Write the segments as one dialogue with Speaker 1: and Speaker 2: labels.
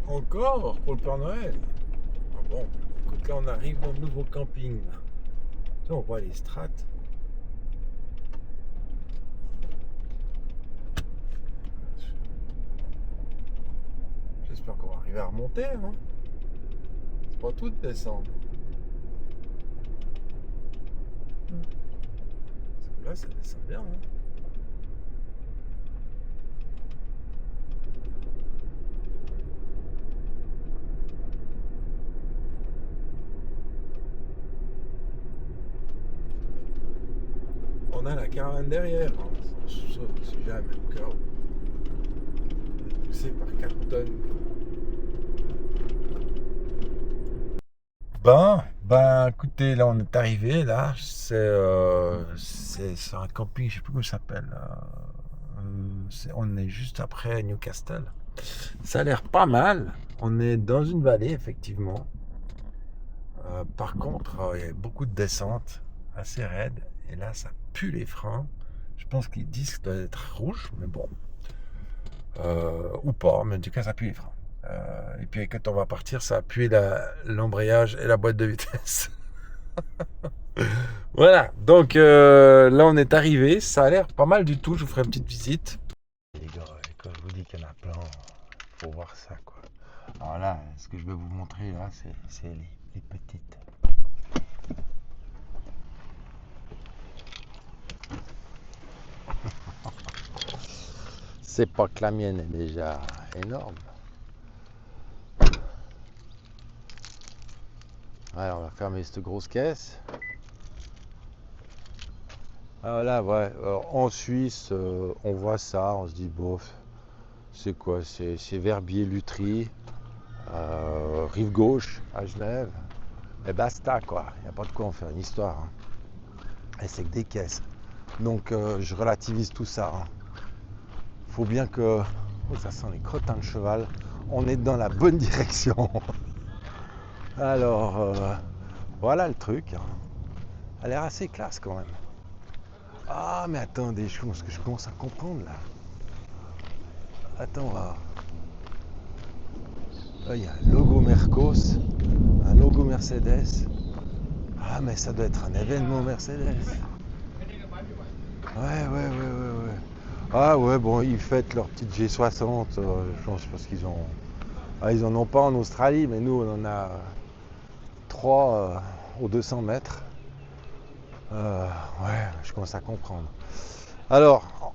Speaker 1: Encore pour le Père Noël. Ah bon, écoute, là on arrive dans le nouveau camping. Là. Tu vois, on voit les strates. J'espère qu'on va arriver à remonter. Hein. C'est pas tout de descendre. Parce que là, ça descend bien. Hein. On a la caravane derrière. Hein. Si jamais le cas poussé par 4 tonnes. Écoutez, là on est arrivé, là, c'est sur un camping, je sais plus comment ça s'appelle. On est juste après Newcastle. Ça a l'air pas mal. On est dans une vallée, effectivement. Par contre, il y a beaucoup de descentes, assez raides. Et là, ça pue les freins. Je pense qu'ils disent que ça doit être rouge, mais bon. Ou pas, mais en tout cas, ça pue les freins. Et puis quand on va partir, ça a pué l'embrayage et la boîte de vitesse. Voilà, donc là on est arrivé, ça a l'air pas mal du tout, je vous ferai une petite visite. Les gars, quand je vous dis qu'il y en a plein, faut voir ça quoi. Alors là, ce que je vais vous montrer là, c'est les petites. C'est pas que la mienne est déjà énorme. Ouais, on va fermer cette grosse caisse. Alors là, ouais, en Suisse, on voit ça, on se dit, bof, c'est quoi? C'est Verbier-Lutry, rive gauche, à Genève, et basta, quoi. Il n'y a pas de quoi en faire une histoire. Hein. Et c'est que des caisses. Donc, je relativise tout ça. Hein. Faut bien que... Oh, ça sent les crottins de cheval. On est dans la bonne direction. Alors, voilà le truc. Hein. Ça a l'air assez classe, quand même. Ah, mais attendez, je commence à comprendre, là. Attends, là. Là, il y a un logo Mercos, un logo Mercedes. Ah, mais ça doit être un événement Mercedes. Ouais. Ah ouais, bon, ils fêtent leur petite G60, je pense, parce qu'ils ont... Ah, ils en ont pas en Australie, mais nous, on en a 3 aux 200 mètres. Ouais, je commence à comprendre. Alors,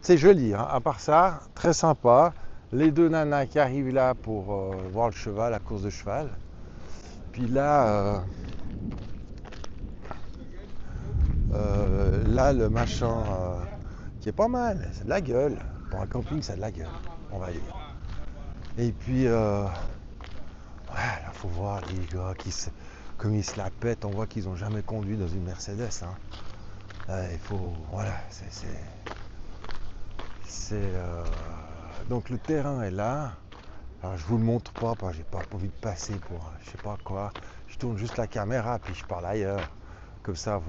Speaker 1: c'est joli, hein. À part ça, très sympa. Les deux nanas qui arrivent là pour voir le cheval, la course de cheval. Puis là, là le machin qui est pas mal, c'est de la gueule. Pour un camping, c'est de la gueule, on va dire. Et puis, ouais, là, faut voir les gars comme ils se la pètent. On voit qu'ils n'ont jamais conduit dans une Mercedes. Hein. Il faut, voilà, donc le terrain est là. Alors je vous le montre pas parce que j'ai pas envie de passer pour je sais pas quoi. Je tourne juste la caméra puis je parle ailleurs. Comme ça,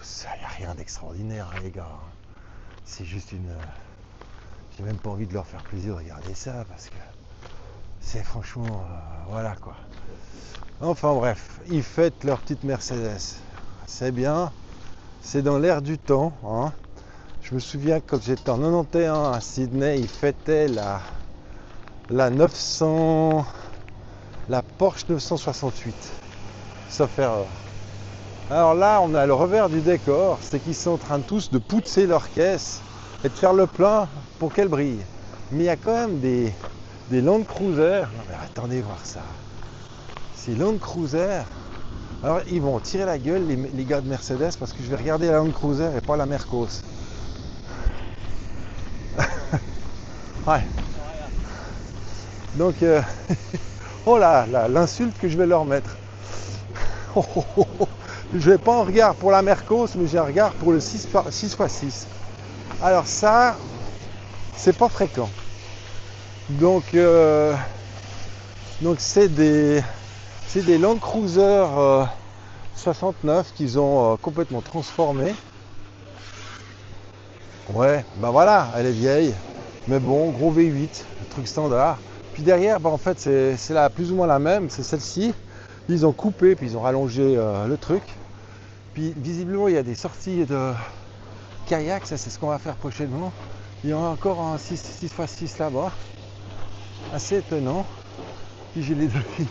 Speaker 1: ça y a rien d'extraordinaire, hein, les gars. C'est juste une. J'ai même pas envie de leur faire plaisir de regarder ça parce que c'est franchement, voilà quoi. Enfin bref, ils fêtent leur petite Mercedes. C'est bien, c'est dans l'air du temps. Hein. Je me souviens quand j'étais en 91 à Sydney, ils fêtaient la 900, la Porsche 968, sauf erreur. Alors là, on a le revers du décor, c'est qu'ils sont en train tous de pousser leur caisse et de faire le plein pour qu'elle brille. Mais il y a quand même des Land Cruiser. Non mais attendez voir ça. Ces Land Cruiser. Alors ils vont tirer la gueule les gars de Mercedes parce que je vais regarder la Land Cruiser et pas la Mercos. Ouais. Donc, oh là, l'insulte que je vais leur mettre. Je vais pas en regard pour la Mercos, mais j'ai un regard pour le 6x6. Alors ça, c'est pas fréquent. Donc c'est des Land Cruiser 69 qu'ils ont complètement transformé. Ouais, bah voilà, elle est vieille. Mais bon, gros V8, le truc standard. Puis derrière, bah, en fait, c'est plus ou moins la même, c'est celle-ci. Ils ont coupé, puis ils ont rallongé le truc. Puis visiblement, il y a des sorties de kayak, ça c'est ce qu'on va faire prochainement. Il y en a encore un 6x6 là-bas. Assez étonnant. Puis j'ai les dauphines.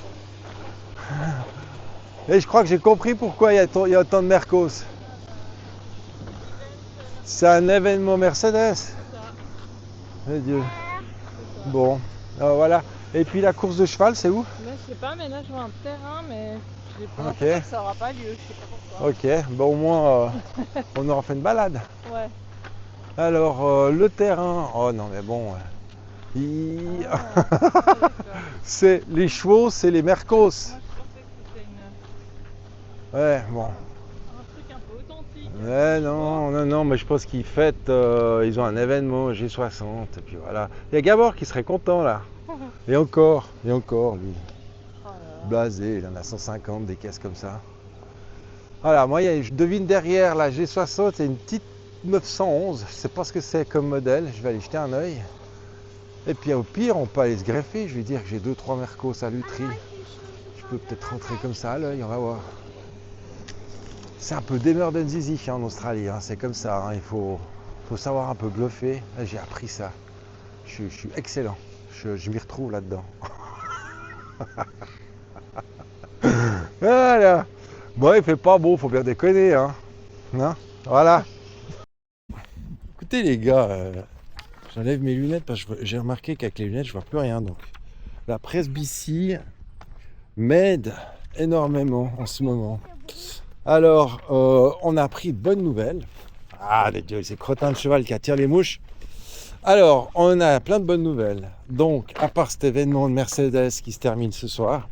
Speaker 1: Et je crois que j'ai compris pourquoi il y a autant de mercos. C'est un événement Mercedes. Mon Dieu. Bon, voilà. Et puis la course de cheval, c'est où?
Speaker 2: Là, je sais pas, mais là, je vois un terrain, mais j'ai pas
Speaker 1: Ok.
Speaker 2: l'impression que ça aura pas lieu. Je sais pas pourquoi.
Speaker 1: Ok, bon au moins on aura fait une balade.
Speaker 2: Ouais.
Speaker 1: Alors le terrain, oh non mais bon, il-
Speaker 2: Ah, d'accord.
Speaker 1: c'est les chevaux, c'est les mercos.
Speaker 2: Moi, je pensais que c'était
Speaker 1: Ouais, bon.
Speaker 2: un truc un peu authentique.
Speaker 1: Ouais, non, mais je pense qu'ils fêtent, ils ont un événement G60, et puis voilà. Il y a Gabor qui serait content là. Et encore, lui.
Speaker 2: Oh là là.
Speaker 1: Blasé, il en a 150, des caisses comme ça. Voilà, moi, je devine derrière la G60, c'est une petite 911. Je sais pas ce que c'est comme modèle, je vais aller jeter un œil. Et puis au pire, on peut aller se greffer. Je vais dire que j'ai 2-3 mercos à lutherie. Je peux peut-être rentrer comme ça à l'œil, on va voir. C'est un peu demeure de zizi en Australie, hein. C'est comme ça, hein. Il faut savoir un peu bluffer. J'ai appris ça. Je suis excellent. Je m'y retrouve là-dedans. Voilà. Bon, il fait pas beau, faut bien déconner, hein. Non, voilà. Écoutez les gars, j'enlève mes lunettes parce que j'ai remarqué qu'avec les lunettes je vois plus rien. Donc la presbytie m'aide énormément en ce moment. Alors, on a appris de bonnes nouvelles. Ah, c'est crottin de cheval qui attire les mouches. Alors, on a plein de bonnes nouvelles. Donc, à part cet événement de Mercedes qui se termine ce soir,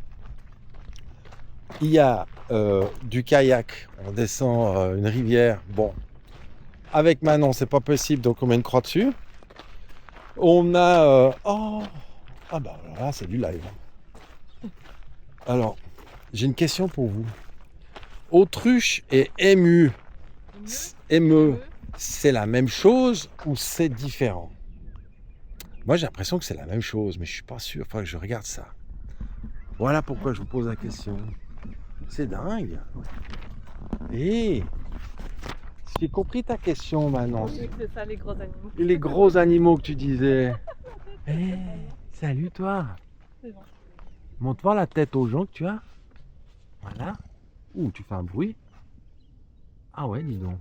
Speaker 1: il y a du kayak. On descend une rivière. Bon, avec Manon, c'est pas possible, donc on met une croix dessus. On a... ah bah là, c'est du live. Alors, j'ai une question pour vous. Autruche et ému, c'est la même chose ou c'est différent? Moi, j'ai l'impression que c'est la même chose, mais je suis pas sûr. Il faudrait que je regarde ça. Voilà pourquoi je vous pose la question. C'est dingue. Et j'ai compris ta question maintenant.
Speaker 2: C'est ça, les gros animaux.
Speaker 1: Les gros animaux que tu disais. Eh, salut toi.
Speaker 2: C'est bon.
Speaker 1: Montre-moi la tête aux gens que tu as. Voilà. Ouh, tu fais un bruit. Ah ouais, dis donc.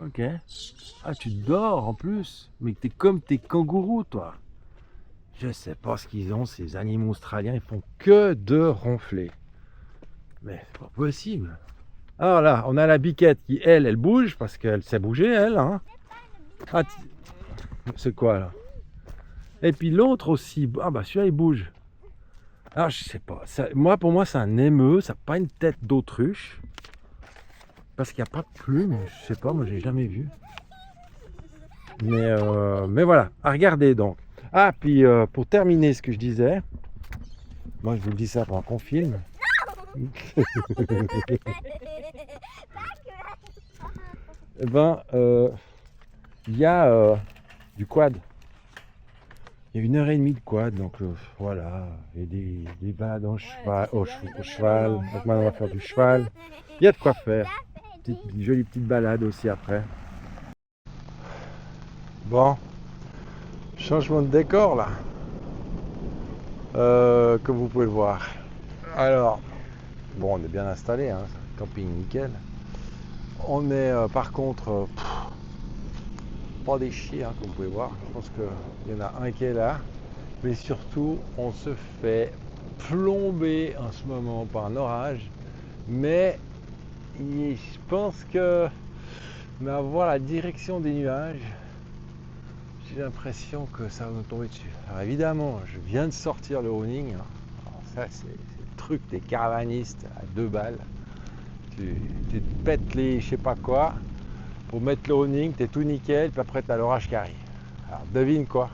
Speaker 1: Ok. Ah, tu dors en plus. Mais t'es comme tes kangourous, toi. Je sais pas ce qu'ils ont, ces animaux australiens. Ils font que de ronfler. Mais c'est pas possible. Alors là, on a la biquette qui, elle bouge parce qu'elle sait bouger, elle. Hein. Ah, c'est quoi là? Et puis l'autre aussi. Ah bah celui-là, il bouge. Alors je sais pas. Pour moi, c'est un émeu. Ça n'a pas une tête d'autruche. Parce qu'il n'y a pas de plumes. Je sais pas, moi, j'ai jamais vu. Mais voilà. À regarder donc. Ah, puis pour terminer ce que je disais. Moi, je vous le dis ça pendant qu'on filme. Eh ben, il y a du quad. Il y a 1h30 de quad, donc voilà. Il y a des balades au cheval. Donc maintenant, on va faire du cheval. Il y a de quoi faire. Une jolie petite balade aussi après. Bon, changement de décor là. Comme vous pouvez le voir. Alors, bon, on est bien installé, hein, camping nickel. On est par contre pas des chiens, comme vous pouvez voir. Je pense qu'il y en a un qui est là. Mais surtout, on se fait plomber en ce moment par un orage. Mais je pense que, mais à voir la direction des nuages, j'ai l'impression que ça va nous tomber dessus. Alors évidemment, je viens de sortir le owning. Alors ça, c'est le truc des caravanistes à 2 balles. Tu te pètes les je sais pas quoi pour mettre le owning, t'es tout nickel, puis après t'as l'orage qui arrive. Alors devine quoi?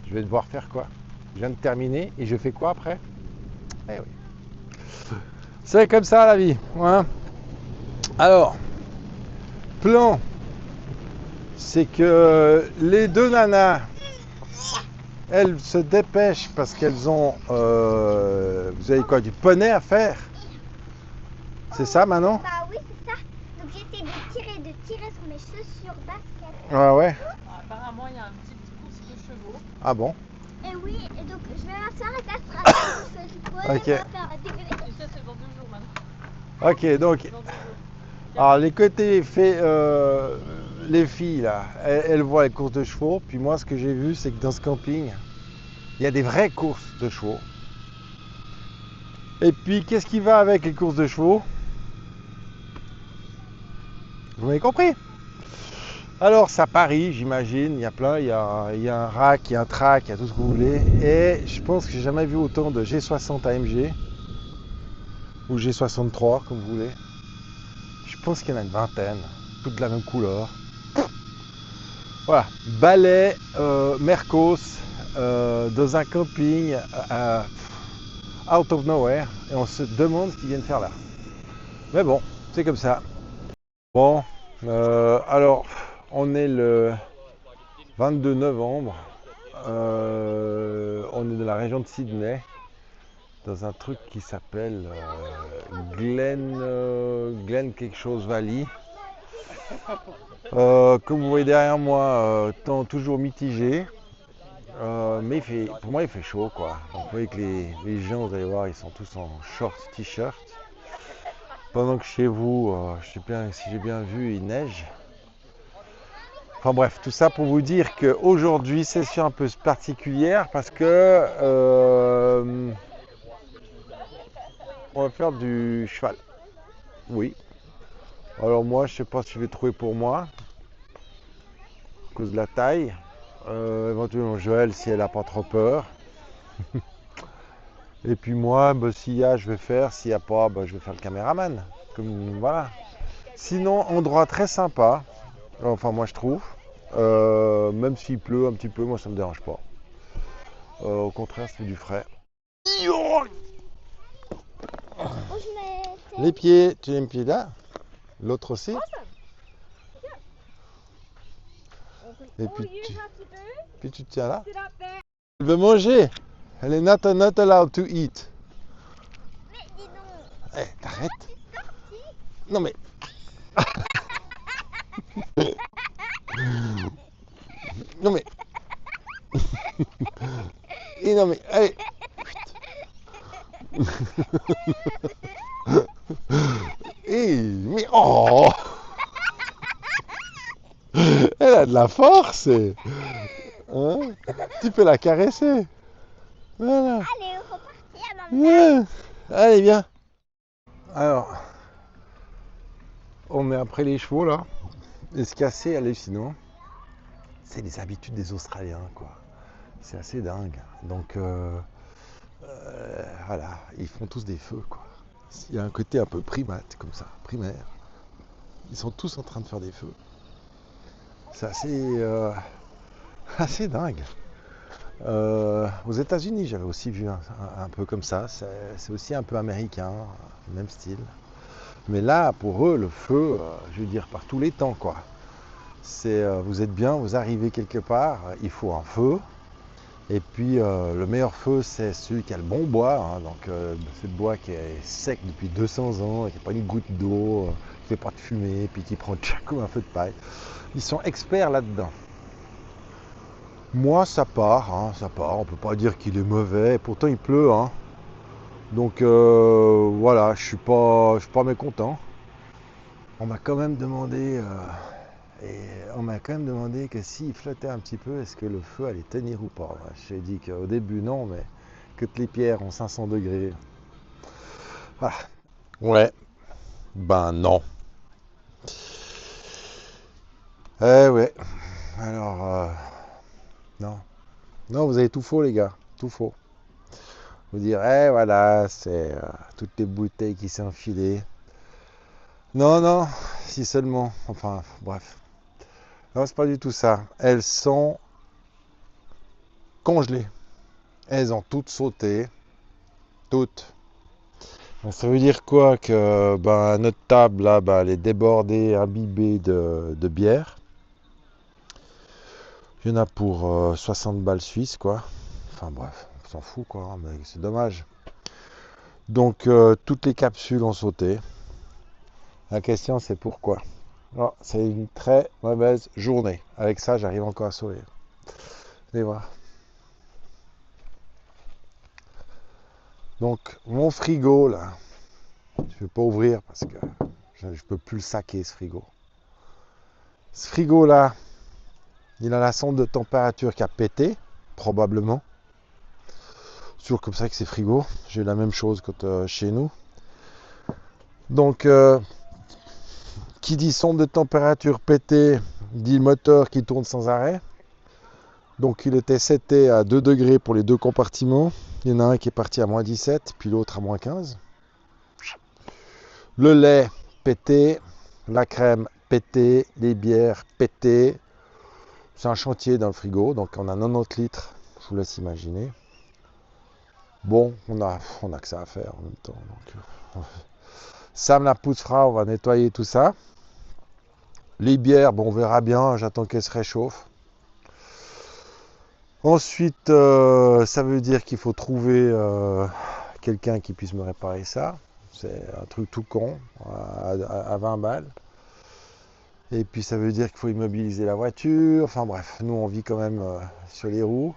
Speaker 1: Je vais devoir faire quoi? Je viens de terminer et je fais quoi après? Eh oui. C'est comme ça la vie. Hein. Alors, plan, c'est que les 2 nanas elles se dépêchent parce qu'elles ont, vous avez quoi, du poney à faire? C'est ça, Manon?
Speaker 3: Bah oui, c'est ça. Donc j'essaie de tirer sur mes chaussures basket.
Speaker 1: Ah ouais.
Speaker 2: Apparemment, il y a une petite course de chevaux.
Speaker 1: Ah bon?
Speaker 3: Et oui, et donc je vais m'asseoir et ça sera parce que je pourrais
Speaker 1: Ok.
Speaker 3: me faire dégueuler.
Speaker 2: Et ça, c'est dans 2 jours maintenant.
Speaker 1: Ok, donc,
Speaker 2: Dans 2 jours.
Speaker 1: alors les côtés faits, les filles là, elles voient les courses de chevaux. Puis moi, ce que j'ai vu, c'est que dans ce camping, il y a des vraies courses de chevaux. Et puis, qu'est-ce qui va avec les courses de chevaux? Vous m'avez compris? Alors, c'est à Paris, j'imagine, il y a plein, il y a un rack, il y a un track, il y a tout ce que vous voulez. Et je pense que j'ai jamais vu autant de G60 AMG, ou G63, comme vous voulez. Je pense qu'il y en a une vingtaine, toutes de la même couleur. Voilà, balai, Mercos, dans un camping, out of nowhere, et on se demande ce qu'ils viennent faire là. Mais bon, c'est comme ça. Bon, alors, on est le 22 novembre, on est dans la région de Sydney, dans un truc qui s'appelle Glen quelque chose Valley. Comme vous voyez derrière moi, temps toujours mitigé, mais pour moi il fait chaud quoi. Donc vous voyez que les gens, vous allez voir, ils sont tous en shorts, t-shirt. Pendant que chez vous, je sais bien, si j'ai bien vu, il neige. Enfin bref, tout ça pour vous dire qu'aujourd'hui, session un peu particulière parce que on va faire du cheval. Oui. Alors moi, je sais pas si je vais trouver pour moi, à cause de la taille. Éventuellement Joël, si elle n'a pas trop peur. Et puis moi, bah, s'il y a, je vais faire. S'il n'y a pas, bah, je vais faire le caméraman. Comme, voilà. Sinon, endroit très sympa. Enfin, moi, je trouve. Même s'il pleut un petit peu, moi, ça me dérange pas. Au contraire, c'est du frais.
Speaker 3: Où je mets
Speaker 1: Les pieds, tu les pieds là. L'autre aussi. Et puis tu tiens là. Elle veut manger. Elle est not allowed to eat.
Speaker 3: Mais dis donc.
Speaker 1: Eh, t'arrêtes. Non mais. Non mais. Et non mais. Allez. Et mais oh. Elle a de la force. Hein? Tu peux la caresser. Voilà.
Speaker 3: Allez, repartir maman.
Speaker 1: Ouais. Allez, viens. Alors, on est après les chevaux là. Et ce qui est assez hallucinant, c'est les habitudes des Australiens, quoi. C'est assez dingue. Donc, voilà, ils font tous des feux, quoi. Il y a un côté un peu primate, comme ça, primaire. Ils sont tous en train de faire des feux. C'est assez, assez dingue. Aux États-Unis, j'avais aussi vu un peu comme ça. C'est aussi un peu américain, même style. Mais là, pour eux, le feu, je veux dire, par tous les temps, quoi. C'est, vous êtes bien, vous arrivez quelque part, il faut un feu. Et puis, le meilleur feu, c'est celui qui a le bon bois. Hein, donc, c'est le bois qui est sec depuis 200 ans, qui n'a pas une goutte d'eau, qui ne fait pas de fumée, puis qui prend comme un feu de paille. Ils sont experts là-dedans. Moi, ça part, hein, ça part. On peut pas dire qu'il est mauvais. Pourtant, il pleut, hein. Donc voilà, je suis pas mécontent. On m'a quand même demandé, que s'il flottait un petit peu, est-ce que le feu allait tenir ou pas. J'ai dit qu'au début non, mais que les pierres ont 500 degrés. Voilà. Ouais. Ben non. Eh ouais. Alors non. Non, vous avez tout faux les gars, tout faux. Vous dire, eh voilà, c'est toutes les bouteilles qui s'est enfilées. Non, non, si seulement. Enfin, bref. Non, c'est pas du tout ça. Elles sont congelées. Elles ont toutes sauté. Toutes. Donc, ça veut dire quoi? Que ben, notre table, là, ben, elle est débordée, imbibée de bière. Il y en a pour 60 balles suisses, quoi. Enfin bref, on s'en fout quoi, hein, mais c'est dommage. Donc toutes les capsules ont sauté. La question c'est pourquoi. Oh, c'est une très mauvaise journée. Avec ça, j'arrive encore à sourire. Allez voir. Donc mon frigo là, je ne vais pas ouvrir parce que je ne peux plus le saquer ce frigo. Ce frigo là, il a la sonde de température qui a pété, probablement. Toujours comme ça que c'est frigo. J'ai eu la même chose que chez nous. Donc, qui dit sonde de température pétée, dit moteur qui tourne sans arrêt. Donc, il était seté à 2 degrés pour les deux compartiments. Il y en a un qui est parti à moins 17, puis l'autre à moins 15. Le lait pété, la crème pétée, les bières pétées. C'est un chantier dans le frigo, donc on a 90 litres, je vous laisse imaginer. Bon, on a que ça à faire en même temps. Donc, Sam la poussera, on va nettoyer tout ça. Les bières, bon, on verra bien, j'attends qu'elles se réchauffent. Ensuite, ça veut dire qu'il faut trouver quelqu'un qui puisse me réparer ça. C'est un truc tout con, à 20 balles. Et puis ça veut dire qu'il faut immobiliser la voiture. Enfin bref, nous on vit quand même sur les roues.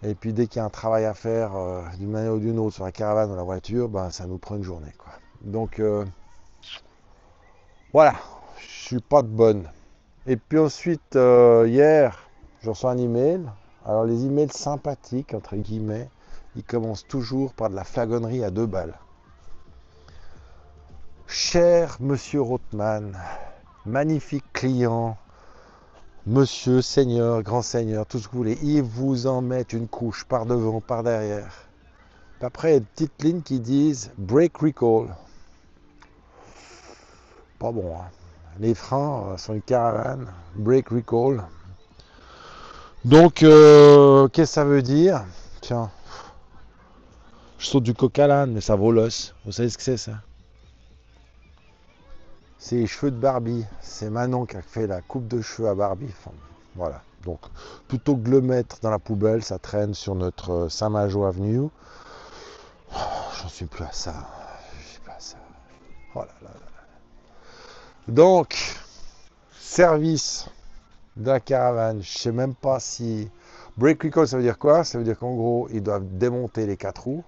Speaker 1: Et puis dès qu'il y a un travail à faire d'une manière ou d'une autre sur la caravane ou la voiture, ben, ça nous prend une journée, quoi. Donc voilà, je suis pas de bonne. Et puis ensuite, hier, je reçois un email. Alors les emails sympathiques, entre guillemets, ils commencent toujours par de la flagonnerie à 2 balles. Cher Monsieur Rothman, magnifique client, Monsieur, Seigneur, Grand Seigneur, tout ce que vous voulez, ils vous en mettent une couche par devant, par derrière. Puis après, il y a des petites lignes qui disent Brake Recall. Pas bon, hein. Les freins sont une caravane, Brake Recall. Donc, qu'est-ce que ça veut dire? Tiens, je saute du coq à l'âne, mais ça vaut l'os. Vous savez ce que c'est ça? C'est les cheveux de Barbie. C'est Manon qui a fait la coupe de cheveux à Barbie. Enfin, voilà. Donc, plutôt que de le mettre dans la poubelle, ça traîne sur notre Saint-Majot Avenue. Oh, j'en suis plus à ça. Je suis plus à ça. Oh là là là. Donc, service de la caravane. Je sais même pas si... Brake Recall, ça veut dire quoi? Ça veut dire qu'en gros, ils doivent démonter les 4 roues.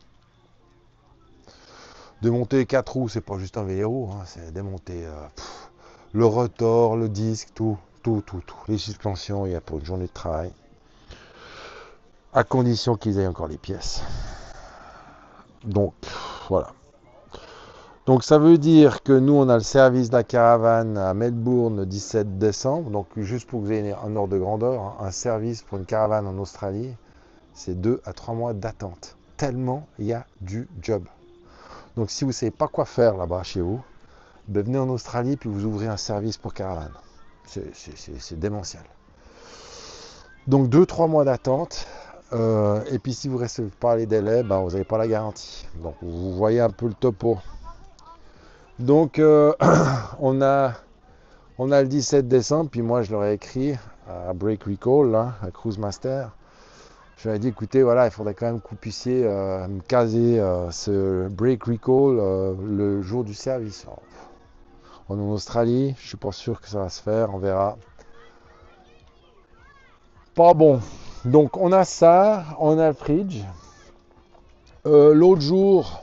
Speaker 1: Démonter les 4 roues, c'est pas juste un vélo, hein, c'est démonter le rotor, le disque, tout. Les suspensions, il y a pour une journée de travail. À condition qu'ils aient encore les pièces. Donc, voilà. Donc, ça veut dire que nous, on a le service de la caravane à Melbourne le 17 décembre. Donc, juste pour que vous ayez un ordre de grandeur, hein, un service pour une caravane en Australie, c'est 2 à 3 mois d'attente. Tellement il y a du job. Donc si vous ne savez pas quoi faire là-bas chez vous, ben venez en Australie puis vous ouvrez un service pour caravane. C'est démentiel. Donc 2-3 mois d'attente. Et puis si vous ne recevez pas les délais, ben, vous n'avez pas la garantie. Donc vous voyez un peu le topo. Donc on a le 17 décembre, puis moi je leur ai écrit à Brake Recall, là, à Cruise Master. Je leur ai dit, écoutez, voilà, il faudrait quand même que vous puissiez me caser ce Brake Recall le jour du service. Alors, on est en Australie, je suis pas sûr que ça va se faire, on verra. Pas bon. Donc on a ça, on a le fridge. L'autre jour,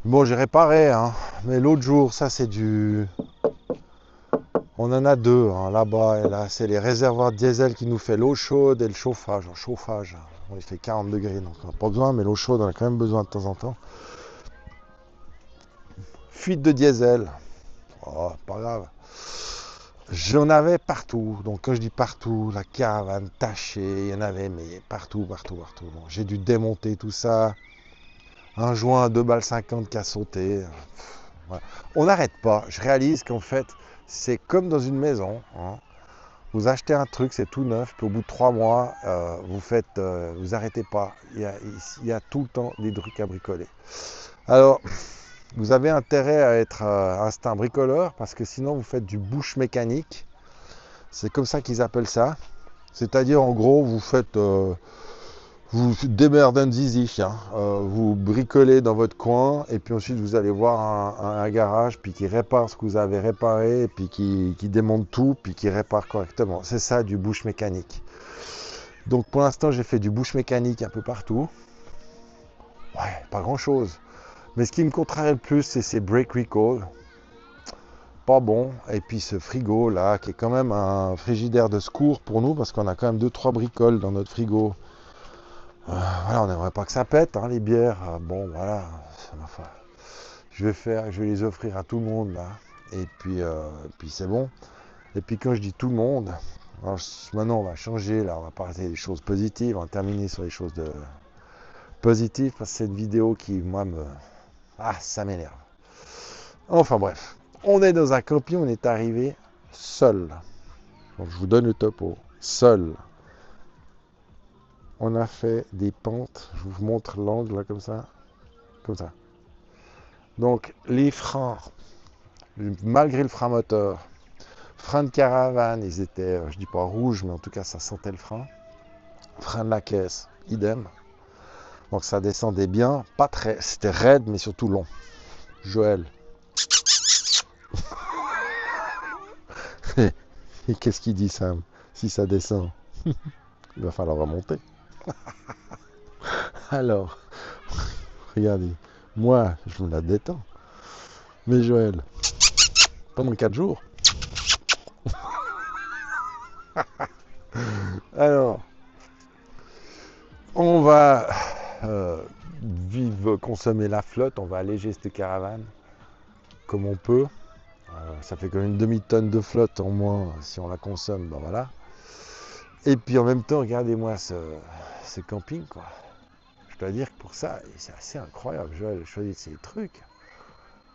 Speaker 1: bon j'ai réparé, hein, mais l'autre jour, ça c'est du... On en a 2 hein, là-bas et là, c'est les réservoirs de diesel qui nous fait l'eau chaude et le chauffage. On fait 40 degrés, donc on n'a pas besoin, mais l'eau chaude, on a quand même besoin de temps en temps. Fuite de diesel. Oh, pas grave. J'en avais partout. Donc quand je dis partout, la caravane tachée, il y en avait, mais partout. Bon, j'ai dû démonter tout ça. Un joint à 2,50 balles qui a sauté. Voilà. On n'arrête pas. Je réalise qu'en fait, c'est comme dans une maison. Hein. Vous achetez un truc, c'est tout neuf, puis au bout de 3 mois, vous arrêtez pas. Il y a tout le temps des trucs à bricoler. Alors, vous avez intérêt à être instinct bricoleur, parce que sinon vous faites du bush mécanique. C'est comme ça qu'ils appellent ça. C'est-à-dire, en gros, vous faites... vous démerdez zizi, hein. Vous bricolez dans votre coin et puis ensuite vous allez voir un garage puis qui répare ce que vous avez réparé et puis qui démonte tout puis qui répare correctement. C'est ça du bush mécanique. Donc pour l'instant j'ai fait du bush mécanique un peu partout. Ouais, pas grand chose. Mais ce qui me contrarie le plus c'est ces brake recall. Pas bon. Et puis ce frigo là qui est quand même un frigidaire de secours pour nous parce qu'on a quand même 2-3 bricoles dans notre frigo. Voilà, on n'aimerait pas que ça pète, hein, les bières. Bon, voilà, enfin, je vais les offrir à tout le monde là. Et puis c'est bon. Et puis quand je dis tout le monde, alors, maintenant on va changer, là, on va parler des choses positives, on va terminer sur les choses positives parce que c'est une vidéo qui, moi, ça m'énerve. Enfin bref, on est dans un camping, on est arrivé seul. Donc je vous donne le topo, seul. On a fait des pentes, je vous montre l'angle là comme ça. Donc les freins, malgré le frein moteur, frein de caravane, ils étaient, je dis pas rouges, mais en tout cas ça sentait le frein. Frein de la caisse, idem. Donc ça descendait bien, pas très, c'était raide mais surtout long. Joël. Et qu'est-ce qu'il dit Sam? Si ça descend, il va falloir remonter. Alors, regardez, moi, je me la détends. Mais Joël, pendant 4 jours. Alors, on va consommer la flotte, on va alléger cette caravane comme on peut. Ça fait quand même une demi-tonne de flotte en moins si on la consomme, ben voilà. Et puis en même temps, regardez-moi ce camping, quoi. Je dois dire que pour ça, c'est assez incroyable. Je choisis ces trucs.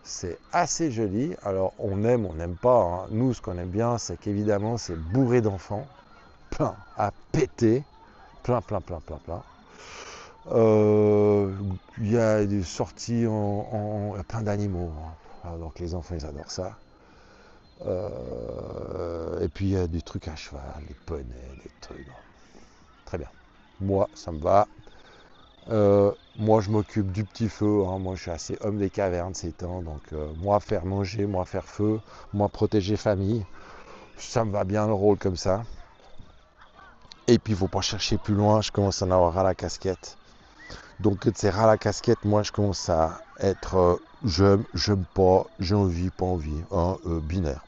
Speaker 1: C'est assez joli. Alors, on aime, on n'aime pas. Hein. Nous, ce qu'on aime bien, c'est qu'évidemment, c'est bourré d'enfants. Plein, à péter. Plein. Il y a des sorties plein d'animaux. Hein. Alors, donc, les enfants, ils adorent ça. Et puis, il y a des trucs à cheval, des poneys, des trucs. Très bien. Moi, ça me va. Moi, je m'occupe du petit feu. Hein. Moi, je suis assez homme des cavernes ces temps. Donc, moi, faire manger, moi, faire feu, moi, protéger famille. Ça me va bien le rôle comme ça. Et puis, il ne faut pas chercher plus loin. Je commence à en avoir ras la casquette. Donc, c'est ras la casquette. Moi, je commence à être j'aime pas, j'ai envie, pas envie. Hein, binaire.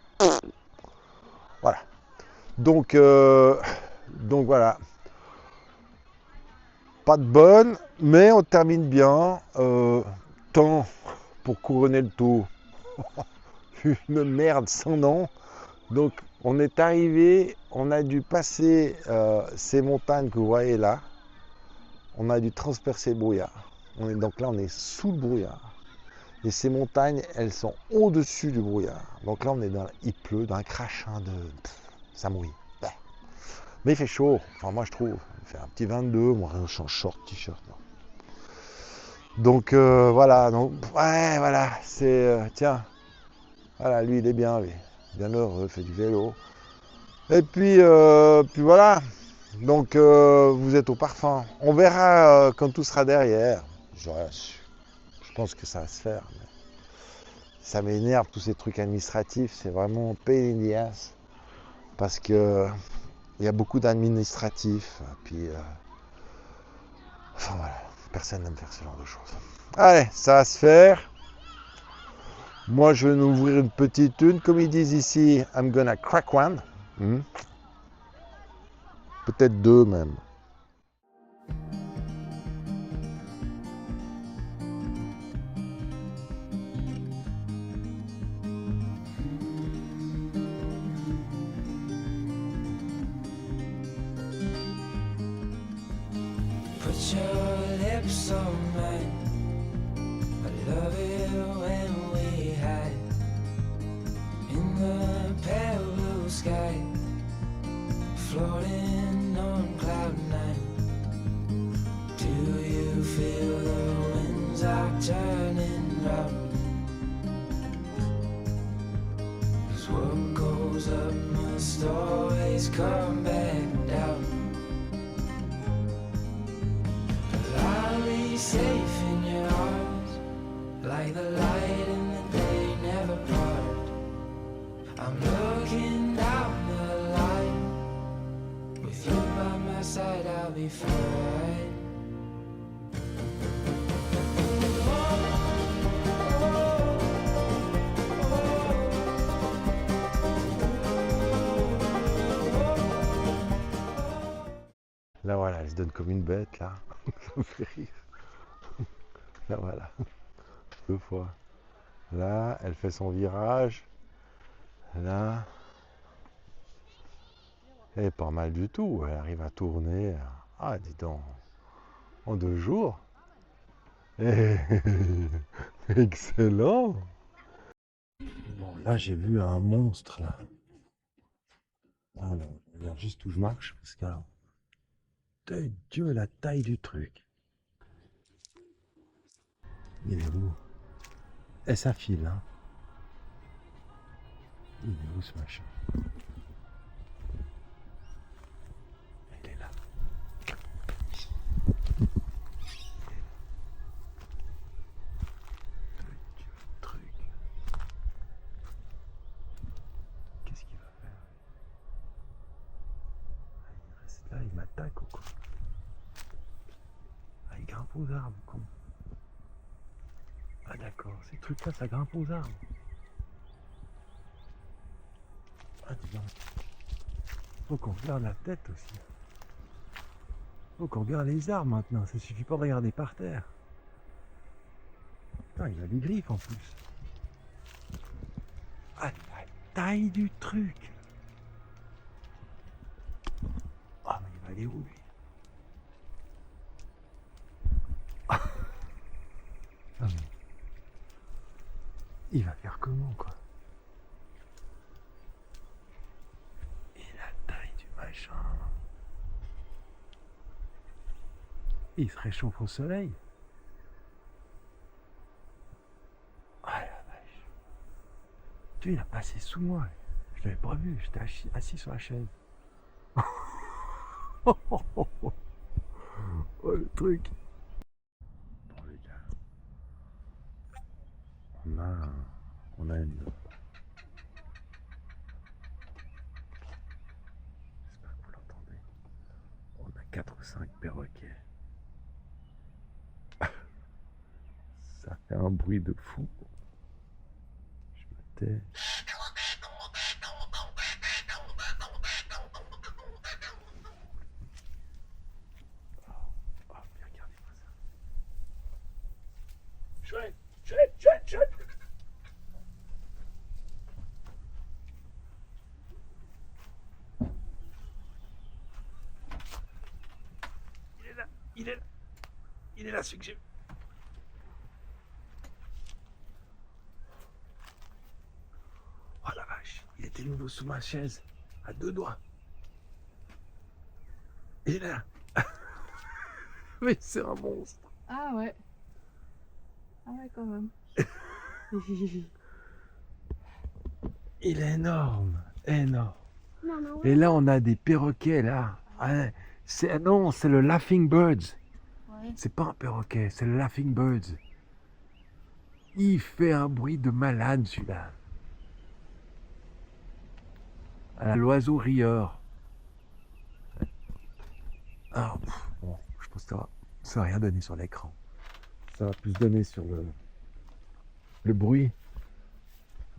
Speaker 1: Voilà. Donc voilà. Pas de bonne, mais on termine bien. Temps pour couronner le tout. Une merde sans nom. Donc on est arrivé, on a dû passer ces montagnes que vous voyez là. On a dû transpercer le brouillard. Donc là on est sous le brouillard. Et ces montagnes, elles sont au-dessus du brouillard. Donc là on est il pleut, dans un crachin de... ça mouille. Mais il fait chaud, enfin moi je trouve. Il fait un petit 22, moi je suis en short, t-shirt. Donc voilà, ouais voilà, c'est... tiens, voilà, lui il est bien, bien heureux, il fait du vélo. Et puis voilà, donc vous êtes au parfum. On verra quand tout sera derrière. Je pense que ça va se faire. Mais ça m'énerve tous ces trucs administratifs, c'est vraiment pain in the ass. Parce que il y a beaucoup d'administratifs, puis enfin voilà, personne n'aime faire ce genre de choses. Allez, ça va se faire. Moi, je vais nous ouvrir une petite une, comme ils disent ici, I'm gonna crack one. Peut-être 2 même.
Speaker 4: Put your lips on mine. I love it when we hide in the pale blue sky, floating on cloud 9. Do you feel the winds are turning round? 'Cause what goes up must always come back down. safe in your arms, like the light in the day never part. I'm looking down the line, with you by my side I'll be fine.
Speaker 1: Là voilà, elle se donne comme une bête là. Ça me fait rire. Là voilà. 2 fois. Là, elle fait son virage. Là. Elle est pas mal du tout. Elle arrive à tourner. Ah, dis donc. En 2 jours. Eh, excellent. Bon, là j'ai vu un monstre là. Alors, je regarde juste où je marche parce que alors, de Dieu, la taille du truc. Il est où? Et ça file, hein. Il est où ce machin? Il est là. Dieu, le truc. Qu'est-ce qu'il va faire? Ah, il reste là, il m'attaque ou quoi? Ah, il grimpe aux arbres, con. Ah d'accord, ces trucs-là, ça grimpe aux arbres. Ah dis donc. Faut qu'on regarde la tête aussi. Faut qu'on regarde les arbres maintenant, ça suffit pas de regarder par terre. Putain, il a des griffes en plus. Ah, la taille du truc. Ah, mais il va aller où lui? Ah, mais... il va faire comment quoi? Et la taille du machin. Il se réchauffe au soleil. Ah la vache. Tu sais, il a passé sous moi. Je l'avais pas vu, j'étais assis sur la chaise. Oh, le truc. Bon les gars. On a une... J'espère que vous l'entendez. On a 4 ou 5 perroquets. Ça fait un bruit de fou. Je me tais. Oh, mais regardez-moi ça. Chouette. Il est là, celui que j'ai. Oh la vache, il était nouveau sous ma chaise, à 2 doigts. Il est là. Mais c'est un monstre.
Speaker 2: Ah ouais. Ah ouais, quand même.
Speaker 1: Il est énorme, énorme.
Speaker 3: Non, non,
Speaker 1: Et là, on a des perroquets là. Ah, non, c'est le Laughing Birds.
Speaker 2: Ouais.
Speaker 1: C'est pas un perroquet, c'est le Laughing Birds. Il fait un bruit de malade celui-là. Ah, l'oiseau rieur. Ah, bon, je pense que ça va rien donner sur l'écran. Ça va plus donner sur le bruit.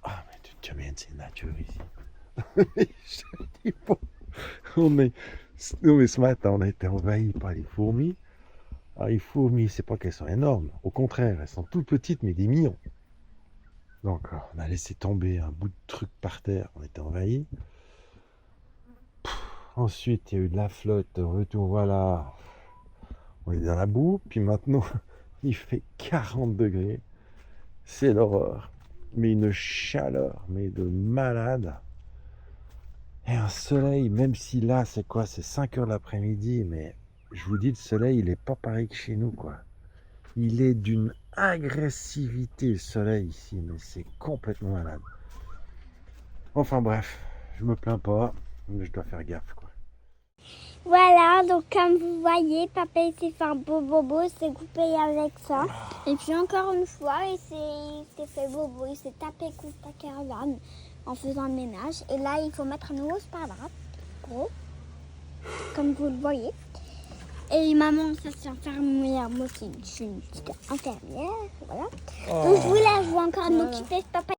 Speaker 1: Ah, mais tu as bien de ces natures ici. Non mais ce matin, on a été envahi par les fourmis. Alors, les fourmis, c'est pas qu'elles sont énormes. Au contraire, elles sont toutes petites, mais des millions. Donc, on a laissé tomber un bout de truc par terre. On était envahi. Ensuite, il y a eu de la flotte. Retour, voilà. On est dans la boue. Puis maintenant, il fait 40 degrés. C'est l'horreur. Mais une chaleur, mais de malade. Et un soleil, même si là, c'est quoi? C'est 5 heures l'après-midi, mais je vous dis, le soleil, il est pas pareil que chez nous, quoi. Il est d'une agressivité, le soleil, ici, mais c'est complètement malade. Enfin bref, je me plains pas, mais je dois faire gaffe, quoi.
Speaker 3: Voilà, donc comme vous voyez, papa il s'est fait un beau bobo, il s'est coupé avec ça. Et puis encore une fois, il s'est fait bobo, il s'est tapé contre la caravane en faisant le ménage. Et là, il faut mettre un nouveau sparadrap, gros, comme vous le voyez. Et maman, ça c'est infirmière, moi aussi, je suis une petite infirmière, voilà. Donc je vais encore m'occuper de papa.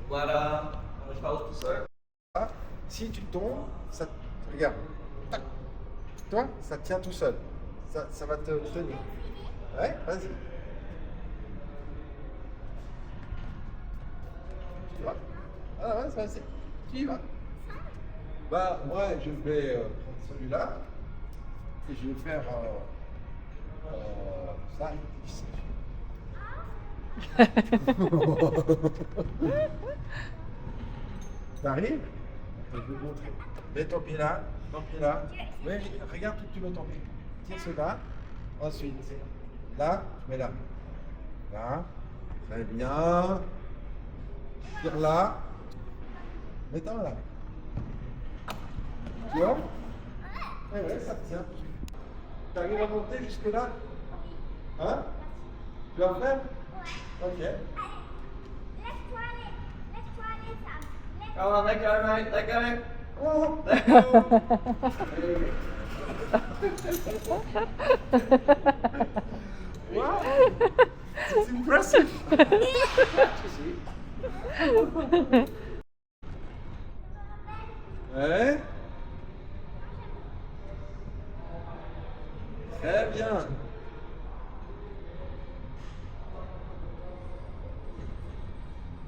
Speaker 5: Voilà, je parle tout seul.
Speaker 1: Si tu tombes, ça, regarde, tac. Toi, ça tient tout seul. Ça va te tenir. Ouais, vas-y. Tu y vas. Ah ouais, vas-y. Tu y vas. Bah, moi, je vais prendre celui-là et je vais faire ça ici. T'arrives? Je vais vous montrer. Mets ton pied là, ton pied là. Oui, regarde où tu mets ton pied. Tire cela. Ensuite, là, tu mets là. Là. Très bien. Tire là. Mets-toi là. Tu vois? Oui, oui, ça tient. Tu arrives à monter jusque là? Hein? Tu vas faire? Ok.
Speaker 3: Laisse-toi aller, Sam.
Speaker 5: Come on, let go, mate, let go.
Speaker 1: Oh. Wow, it's impressive. Ouais. Très bien.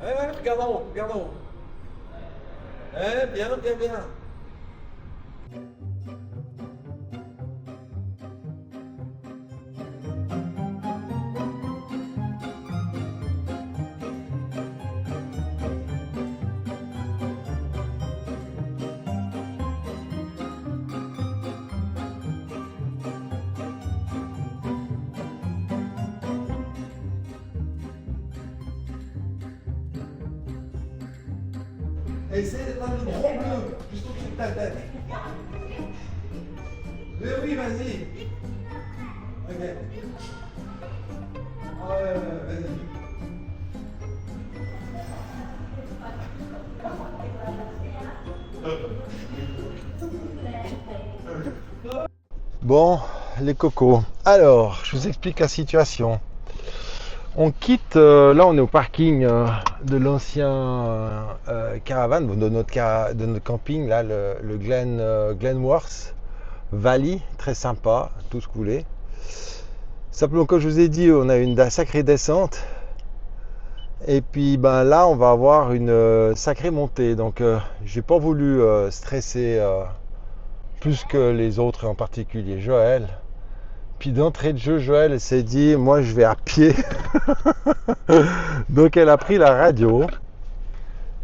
Speaker 1: Ouais, regarde en haut, regarde en haut. Bien, bien, bien. Essaye de mettre le rond bleu juste au-dessus de ta tête. Mais oui, vas-y. Ok. Ah ouais, vas-y. Bon, les cocos. Alors, je vous explique la situation. On quitte, là on est au parking de l'ancien caravane, de notre camping, là, le Glenworth Valley, très sympa, tout ce que vous voulez. Simplement, comme je vous ai dit, on a une sacrée descente. Et puis ben, là, on va avoir une sacrée montée. Donc, j'ai pas voulu stresser plus que les autres, en particulier Joël. Puis d'entrée de jeu, Joël s'est dit, moi je vais à pied. Donc elle a pris la radio.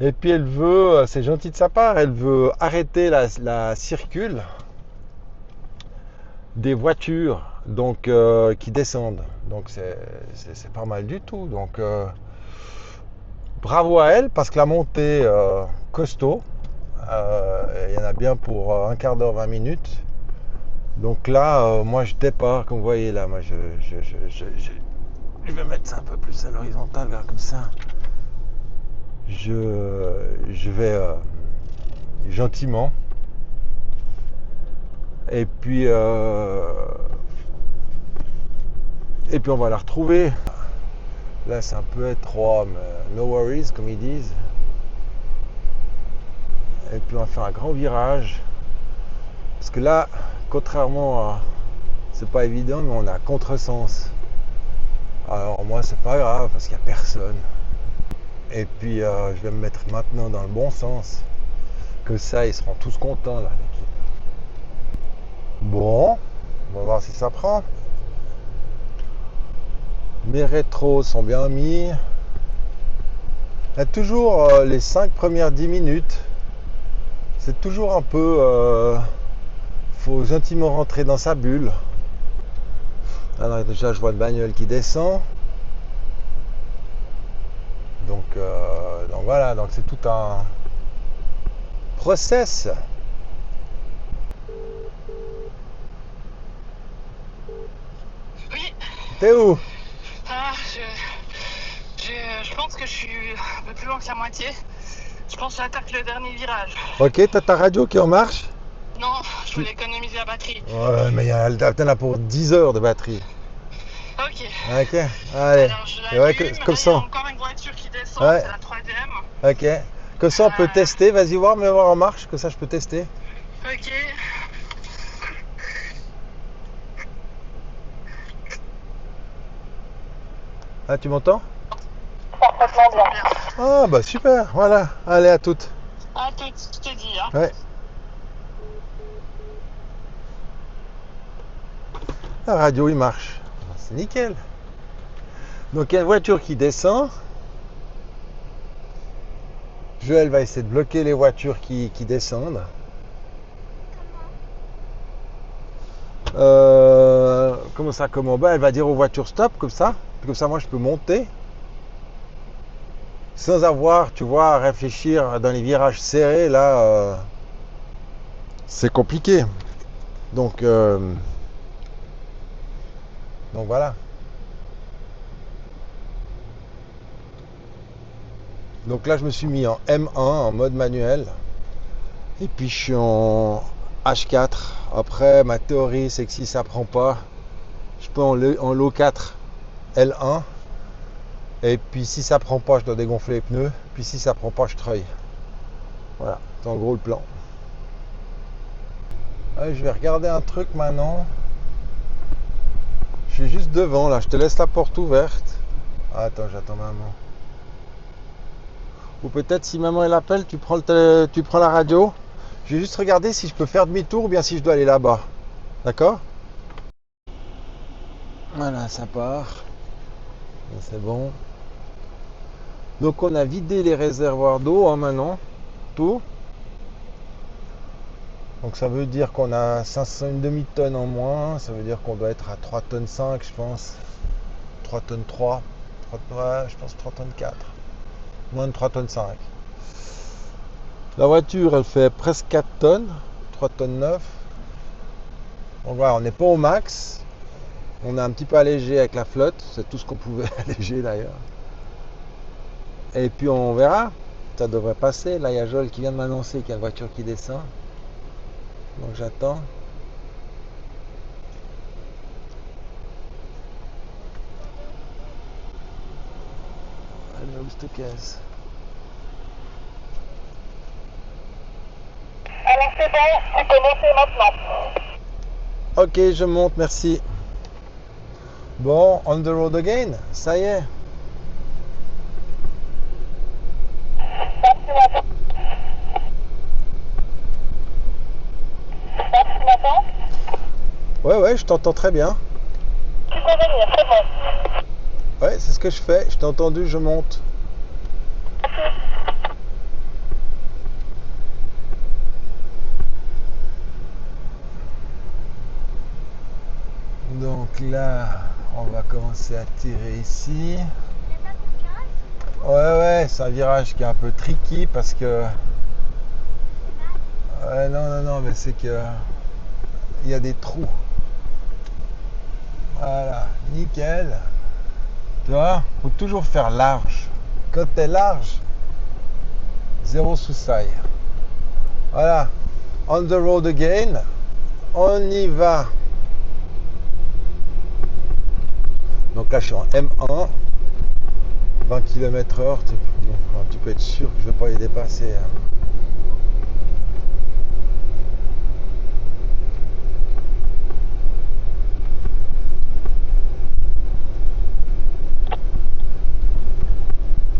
Speaker 1: Et puis elle veut, c'est gentil de sa part, elle veut arrêter la circule des voitures donc, qui descendent. Donc c'est pas mal du tout. Donc bravo à elle, parce que la montée costaud, il y en a bien pour un quart d'heure, 20 minutes. Donc là, moi je départ, comme vous voyez là, moi je vais mettre ça un peu plus à l'horizontale, comme ça. Je vais gentiment. Et puis on va la retrouver. Là c'est un peu étroit, mais no worries comme ils disent. Et puis on va faire un grand virage. Parce que là, contrairement à... C'est pas évident, mais on a contresens. Alors moi, c'est pas grave, parce qu'il n'y a personne. Et puis, je vais me mettre maintenant dans le bon sens. Que ça, ils seront tous contents, là, l'équipe. Bon, on va voir si ça prend. Mes rétros sont bien mis. Il y a toujours les 5 premières 10 minutes. c'est toujours un peu... faut gentiment rentrer dans sa bulle. Alors déjà je vois le bagnole qui descend. Donc voilà, donc c'est tout un process.
Speaker 6: Oui,
Speaker 1: T'es où?
Speaker 6: je pense que je suis un peu plus loin que la moitié. Je pense que j'attaque le dernier virage.
Speaker 1: Ok, t'as ta radio qui est en marche?
Speaker 6: Non, je voulais économiser la batterie.
Speaker 1: Ouais, mais t'en as pour 10 heures de batterie.
Speaker 6: Ok.
Speaker 1: Ok, allez.
Speaker 6: Alors je
Speaker 1: Ouais,
Speaker 6: l'allume,
Speaker 1: comme
Speaker 6: là, il y
Speaker 1: ça.
Speaker 6: a encore une voiture qui descend,
Speaker 1: Ouais.
Speaker 6: c'est la troisième.
Speaker 1: Ok. Comme ça on peut tester, vas-y voir, me voir en marche, que ça je peux tester.
Speaker 6: Ok.
Speaker 1: Ah, tu m'entends?
Speaker 6: Parfaitement bien.
Speaker 1: Ah bah super, voilà. Allez, à toutes.
Speaker 6: À tout, je te dis. Hein.
Speaker 1: Ouais. La radio il marche. C'est nickel. Donc il y a une voiture qui descend. Joël va essayer de bloquer les voitures qui descendent. Comment ça, comment? Bah, elle va dire aux voitures stop, comme ça. Puis comme ça, moi, je peux monter. Sans avoir, tu vois, à réfléchir dans les virages serrés. Là, c'est compliqué. Donc voilà. Donc là, je me suis mis en M1, en mode manuel. Et puis, je suis en H4. Après, ma théorie, c'est que si ça prend pas, je peux en low 4, L1. Et puis, si ça prend pas, je dois dégonfler les pneus. Puis, si ça prend pas, je treuille. Voilà, c'est en gros le plan. Allez, je vais regarder un truc maintenant. Je suis juste devant, là. Je te laisse la porte ouverte. Ah, attends, j'attends maman. Ou peut-être si maman elle appelle, tu prends la radio. Je vais juste regarder si je peux faire demi-tour ou bien si je dois aller là-bas. D'accord? Voilà, ça part. C'est bon. Donc on a vidé les réservoirs d'eau maintenant. Tout. Donc ça veut dire qu'on a 500, une demi-tonne en moins. Ça veut dire qu'on doit être à 3 tonnes 5, je pense. 3 tonnes 3. Ouais, je pense 3 tonnes 4. Moins de 3 tonnes 5. La voiture, elle fait presque 4 tonnes. 3 tonnes 9. Donc voilà, on n'est pas au max. On a un petit peu allégé avec la flotte. C'est tout ce qu'on pouvait alléger d'ailleurs. Et puis on verra. Ça devrait passer. Là, il y a Joël qui vient de m'annoncer qu'il y a une voiture qui descend. Donc j'attends. Allez, où cette caisse?
Speaker 6: Alors c'est bon, tu peux monter maintenant.
Speaker 1: Ok, je monte, merci. Bon, on the road again, ça y est.
Speaker 6: Tu m'entends?
Speaker 1: Ouais, je t'entends très bien.
Speaker 6: Tu peux venir, c'est bon.
Speaker 1: Ouais, c'est ce que je fais. Je t'ai entendu, je monte. Donc là, on va commencer à tirer ici. Ouais, c'est un virage qui est un peu tricky parce que... Ouais, non, mais c'est que... Il y a des trous. Voilà, nickel. Tu vois, faut toujours faire large. Quand t'es large, zéro souci. Voilà, on the road again. On y va. Donc là, je suis en M1. 20 km/h. Tu peux être sûr que je ne vais pas les dépasser.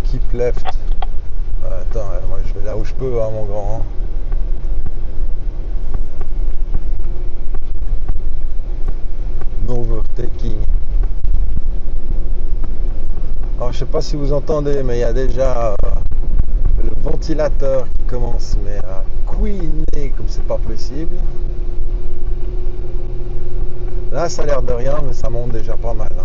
Speaker 1: Keep left. Attends, moi je vais là où je peux, hein, mon grand. No overtaking. Alors je sais pas si vous entendez, mais il y a déjà le ventilateur qui commence mais à couler. couiner comme c'est pas possible. Là, ça a l'air de rien, mais ça monte déjà pas mal. Hein.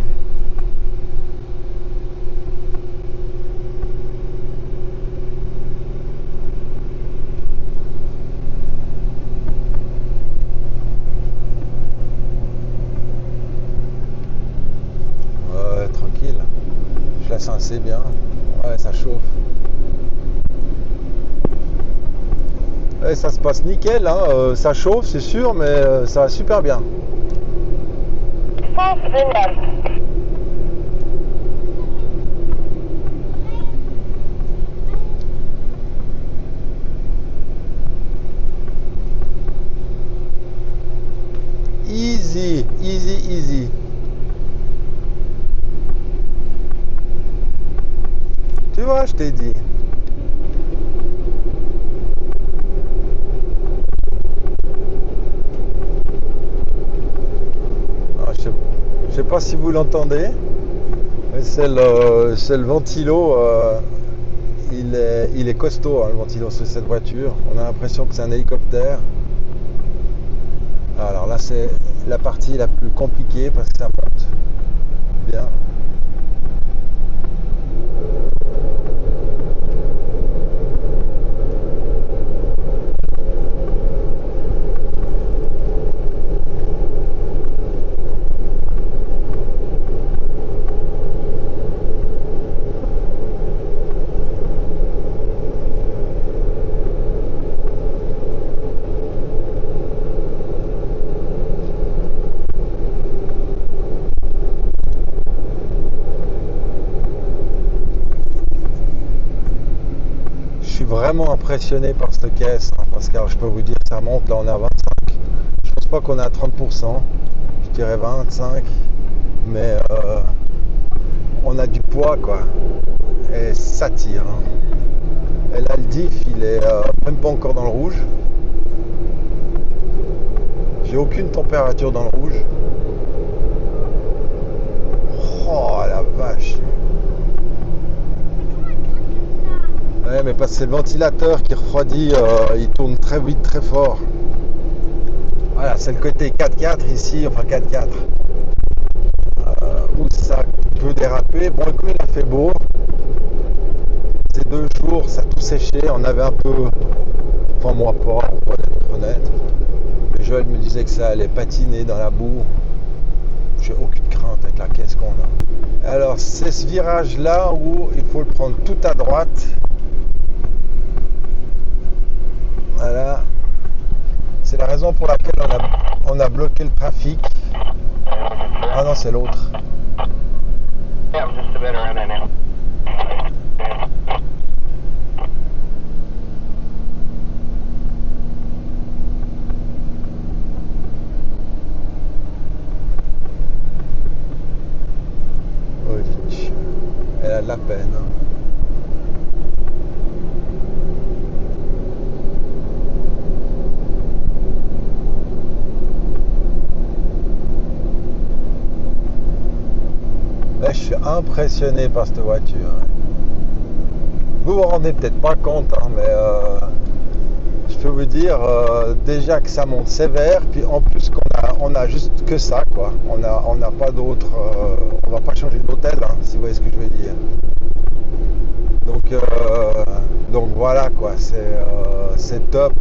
Speaker 1: Ouais, tranquille. Je la sens assez bien. Ouais, ça chauffe. Ouais, ça se passe nickel, hein. Ça chauffe, c'est sûr, mais ça va super bien. Easy, easy, easy. Tu vois, je t'ai dit. Je sais pas si vous l'entendez, mais c'est le ventilo. Il est costaud, hein, le ventilo sur cette voiture. On a l'impression que c'est un hélicoptère. Alors là, c'est la partie la plus compliquée parce que ça monte bien. Vraiment impressionné par cette caisse, hein, parce que je peux vous dire ça monte, là on est à 25, je pense pas qu'on est à 30%, je dirais 25, mais on a du poids quoi, et ça tire, hein. Et là le diff il est même pas encore dans le rouge, j'ai aucune température dans le rouge. Oh la vache. Ouais, mais parce que c'est le ventilateur qui refroidit, il tourne très vite, très fort. Voilà, c'est le côté 4x4 ici, enfin 4x4. Où ça peut déraper. Bon, comme il a fait beau, ces 2 jours, ça a tout séché. On avait un peu, enfin moi pas, pour être honnête. Mais Joël me disait que ça allait patiner dans la boue. J'ai aucune crainte avec la caisse qu'on a. Alors, c'est ce virage-là où il faut le prendre tout à droite. Voilà, c'est la raison pour laquelle on a bloqué le trafic. Ah non, c'est l'autre. Elle a de la peine. Hein. Là, je suis impressionné par cette voiture. Vous vous rendez peut-être pas compte, hein, mais je peux vous dire déjà que ça monte sévère, puis en plus on a juste que ça, quoi. On n'a pas d'autre, on va pas changer d'hôtel, hein, si vous voyez ce que je veux dire. Donc voilà, quoi. C'est top.